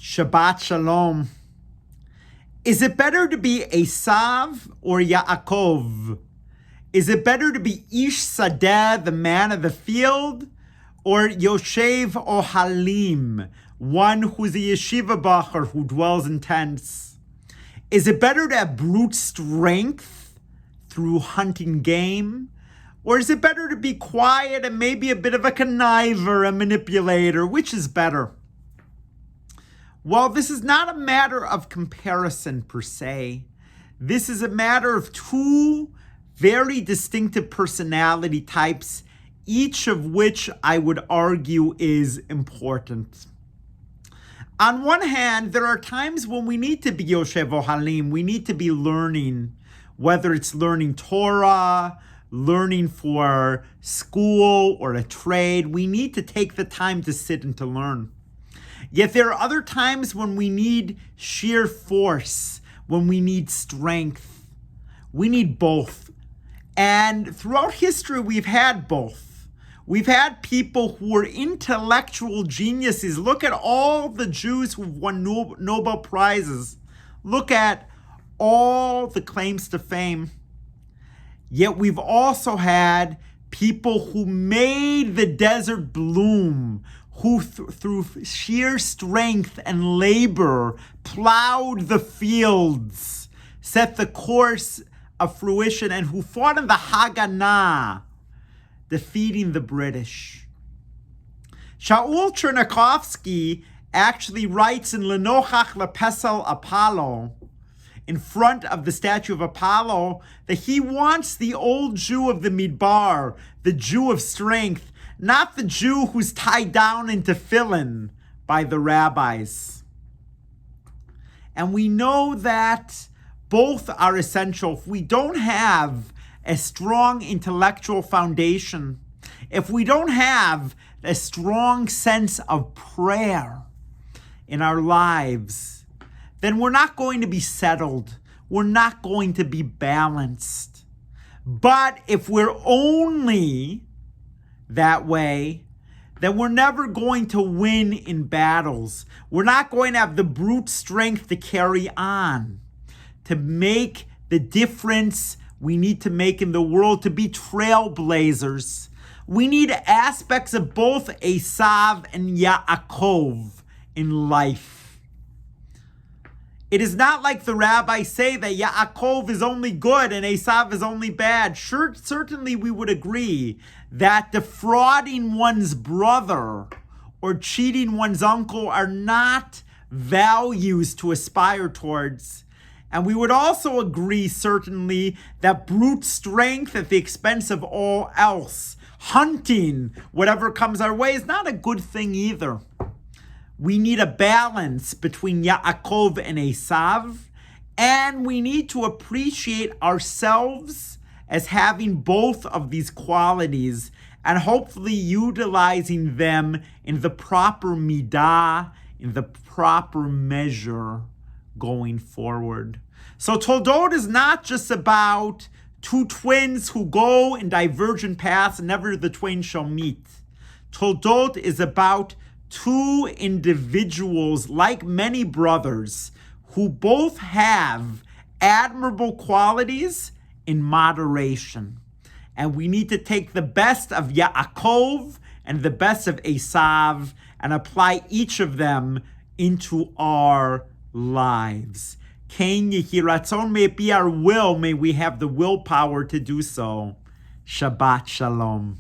Shabbat Shalom. Is it better to be Esav or Yaakov? Is it better to be Ish Sadeh, the man of the field, or Yoshev Ohalim, one who's a yeshiva bacher who dwells in tents? Is it better to have brute strength through hunting game? Or is it better to be quiet and maybe a bit of a conniver, a manipulator? Which is better? Well, this is not a matter of comparison per se. This is a matter of two very distinctive personality types, each of which I would argue is important. On one hand, there are times when we need to be Yoshev Ohalim, we need to be learning, whether it's learning Torah, learning for school or a trade. We need to take the time to sit and to learn. Yet there are other times when we need sheer force, when we need strength. We need both. And throughout history, we've had both. We've had people who were intellectual geniuses. Look at all the Jews who've won Nobel Prizes. Look at all the claims to fame. Yet we've also had people who made the desert bloom, who through sheer strength and labor plowed the fields, set the course of fruition, and who fought in the Haganah, defeating the British. Shaul Chernikovsky actually writes in Lenochach Lepesel Apollo, in front of the statue of Apollo, that he wants the old Jew of the Midbar, the Jew of strength, not the Jew who's tied down into tefillin by the rabbis. And we know that both are essential. If we don't have a strong intellectual foundation, if we don't have a strong sense of prayer in our lives, then we're not going to be settled. We're not going to be balanced. But if we're only that way, then we're never going to win in battles. We're not going to have the brute strength to carry on, to make the difference we need to make in the world, to be trailblazers. We need aspects of both Esav and Yaakov in life. It is not like the rabbis say that Yaakov is only good and Esav is only bad. Sure, certainly we would agree that defrauding one's brother or cheating one's uncle are not values to aspire towards. And we would also agree, certainly, that brute strength at the expense of all else, hunting whatever comes our way, is not a good thing either. We need a balance between Yaakov and Esav, and we need to appreciate ourselves as having both of these qualities and hopefully utilizing them in the proper midah, in the proper measure going forward. So Toldot is not just about two twins who go in divergent paths and never the twain shall meet. Toldot is about two individuals, like many brothers, who both have admirable qualities in moderation. And we need to take the best of Yaakov and the best of Esav and apply each of them into our lives. Ken Yehi Ratzon, may it be our will, may we have the willpower to do so. Shabbat Shalom.